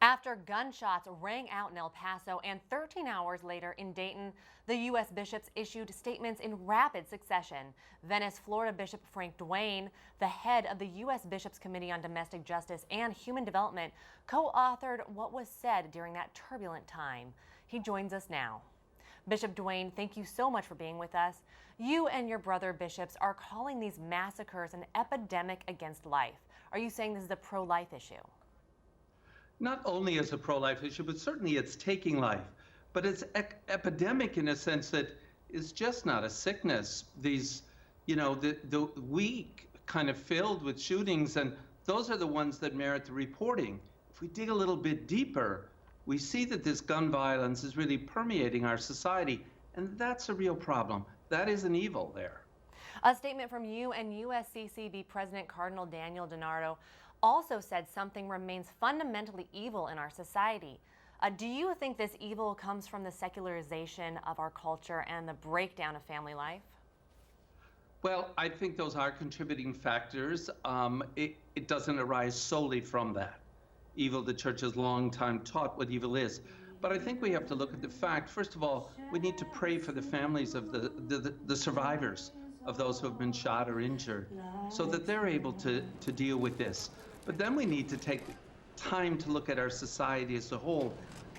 After gunshots rang out in El Paso and 13 hours later in Dayton, the U.S. bishops issued statements in rapid succession. Venice, Florida Bishop Frank Dewane, the head of the U.S. Bishops' Committee on Domestic Justice and Human Development, co-authored what was said during that turbulent time. He joins us now. Bishop Dewane, thank you so much for being with us. You and your brother bishops are calling these massacres an epidemic against life. Are you saying this is a pro-life issue? Not only as a pro-life issue, but certainly it's taking life. But it's epidemic in a sense that it's just not a sickness. These, the week kind of filled with shootings, and those are the ones that merit the reporting. If we dig a little bit deeper, we see that this gun violence is really permeating our society, and that's a real problem. That is an evil there. A statement from you and USCCB President Cardinal Daniel DiNardo also said something remains fundamentally evil in our society. Do you think this evil comes from the secularization of our culture and the breakdown of family life? Well, I think those are contributing factors. It doesn't arise solely from that. Evil, the church has long time taught what evil is. But I think we have to look at the fact, first of all, we need to pray for the families of the survivors of those who have been shot or injured so that they're able to deal with this. But then we need to take time to look at our society as a whole.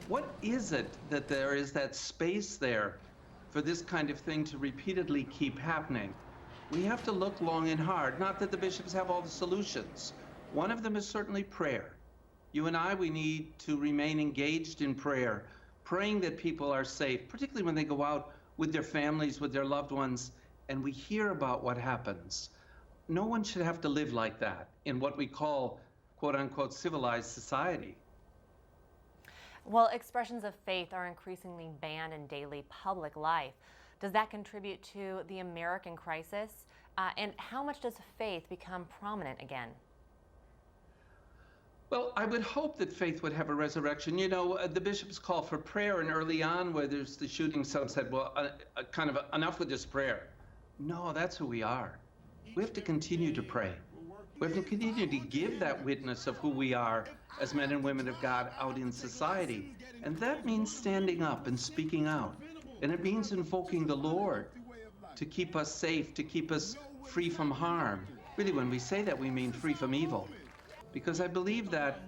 What is it that there is that space there for this kind of thing to repeatedly keep happening? We have to look long and hard. Not that the bishops have all the solutions. One of them is certainly prayer. You and I, we need to remain engaged in prayer, praying that people are safe, particularly when they go out with their families, with their loved ones, and we hear about what happens. No one should have to live like that in what we call, quote unquote, civilized society. Well, expressions of faith are increasingly banned in daily public life. Does that contribute to the American crisis? And how much does faith become prominent again? Well, I would hope that faith would have a resurrection. The bishops call for prayer, and early on, where there's the shooting, some said, well, kind of enough with this prayer. No, that's who we are. We have to continue to pray. We have to continue to give that witness of who we are as men and women of God out in society. And that means standing up and speaking out. And it means invoking the Lord to keep us safe, to keep us free from harm. Really, when we say that, we mean free from evil. Because I believe that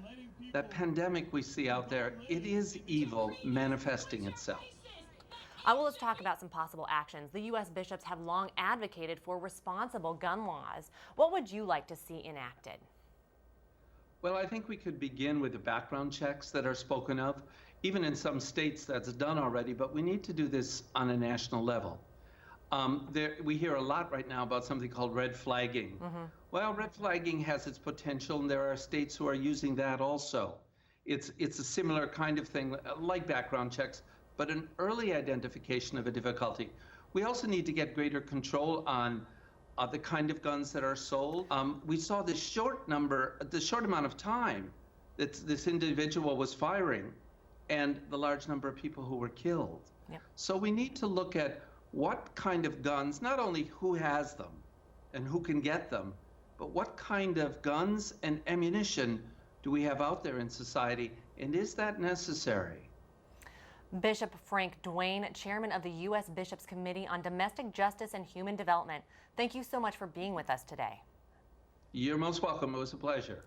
that pandemic we see out there, it is evil manifesting itself. Well, let's talk about some possible actions. The U.S. bishops have long advocated for responsible gun laws. What would you like to see enacted? Well, I think we could begin with the background checks that are spoken of. Even in some states that's done already, but we need to do this on a national level. We hear a lot right now about something called red flagging. Well, red flagging has its potential, and there are states who are using that also. It's a similar kind of thing, like background checks, but an early identification of a difficulty. We also need to get greater control on the kind of guns that are sold. We saw the short amount of time that this individual was firing and the large number of people who were killed. Yep. So we need to look at what kind of guns, not only who has them and who can get them, but what kind of guns and ammunition do we have out there in society, and is that necessary? Bishop Frank Dewane, chairman of the U.S. Bishops' Committee on Domestic Justice and Human Development, thank you so much for being with us today. You're most welcome. It was a pleasure.